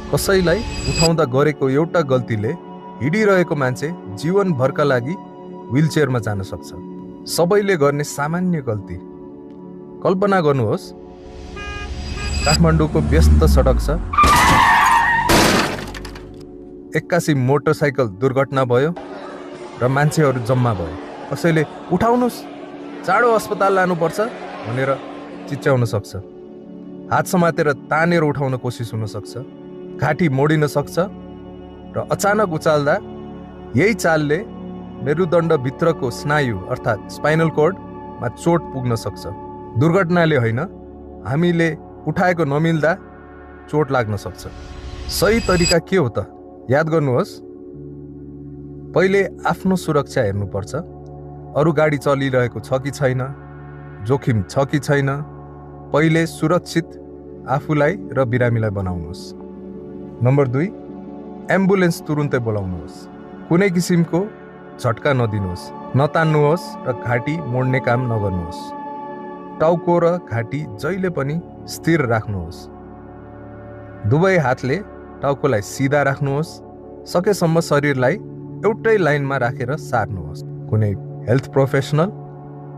कसैलाई उठाउँदा गरेको एउटा गल्तीले हिँडिरहेको मान्छे जीवनभरका लागि व्हीलचेयरमा जान सक्छ। सबैले गर्ने सामान्य गल्ती। कल्पना गर्नुहोस्, काठमाडौँको व्यस्त सडक छ, एक्कासी मोटरसाइकल दुर्घटना भयो र मान्छेहरू जम्मा भयो। कसैले उठाउनुहोस्, चाँडो अस्पताल लानुपर्छ भनेर चिच्याउन सक्छ। हात समातेर तानेर उठाउन कोसिस हुन सक्छ। घाँटी मोडिन सक्छ र अचानक उचाल्दा यही चालले मेरुदण्डभित्रको स्नायु अर्थात् स्पाइनल कोर्डमा चोट पुग्न सक्छ। दुर्घटनाले होइन, हामीले उठाएको नमिल्दा चोट लाग्न सक्छ। सही तरिका के हो त? याद गर्नुहोस्, पहिले आफ्नो सुरक्षा हेर्नुपर्छ। अरू गाडी चलिरहेको छ कि छैन, जोखिम छ कि छैन। पहिले सुरक्षित आफूलाई र बिरामीलाई बनाउनुहोस्। नम्बर 2, एम्बुलेन्स तुरुन्तै बोलाउनुहोस्। कुनै किसिमको झट्का नदिनुहोस्, नतान्नुहोस् र घाँटी मोड्ने काम नगर्नुहोस्। टाउको र घाँटी जहिले पनि स्थिर राख्नुहोस्। दुवै हातले टाउकोलाई सिधा राख्नुहोस्। सकेसम्म शरीरलाई एउटै लाइनमा राखेर सार्नुहोस्। कुनै हेल्थ प्रोफेसनल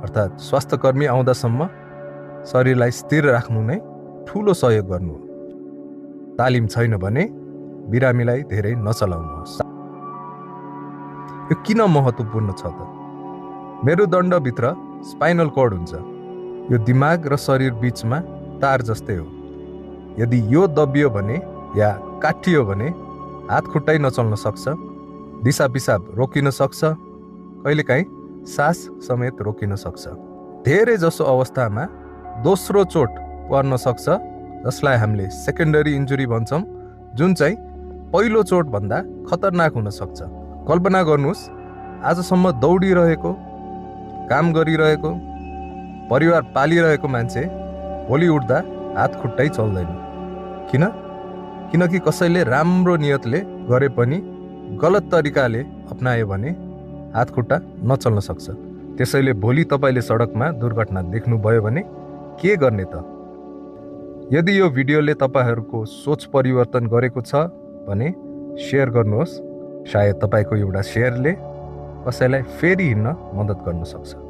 अर्थात् स्वास्थ्यकर्मी आउँदासम्म शरीरलाई स्थिर राख्नु नै ठुलो सहयोग गर्नु हो। तालिम छैन भने बिरामीलाई धेरै नचलाउनुहोस्। यो किन महत्त्वपूर्ण छ त? मेरुदण्डभित्र स्पाइनल कोर्ड हुन्छ। यो दिमाग र शरीर बीचमा तार जस्तै हो। यदि यो दबियो भने या काटियो भने हात खुट्टै नचल्न सक्छ, दिशा पिसाब रोकिन सक्छ, कहिलेकाहीँ सास समेत रोकिन सक्छ। धेरै जसो अवस्थामा दोस्रो चोट पर्न सक्छ, जसलाई हामीले सेकेन्डरी इन्जुरी भन्छौँ, जुन चाहिँ पहिलो चोटभन्दा खतरनाक हुन सक्छ। कल्पना गर्नुहोस्, आजसम्म दौडिरहेको, काम गरिरहेको, परिवार पालिरहेको मान्छे भोलि उठ्दा हात खुट्टै चल्दैन। किन? किनकि कसैले राम्रो नियतले गरे पनि गलत तरिकाले अपनायो भने हात खुट्टा नचल्न सक्छ। त्यसैले भोलि तपाईँले सडकमा दुर्घटना देख्नुभयो भने के गर्ने त? यदि यो भिडियोले तपाईँहरूको सोच परिवर्तन गरेको छ भने सेयर गर्नुहोस्। सायद तपाईँको एउटा सेयरले कसैलाई फेरि हिँड्न मद्दत गर्न सक्छ।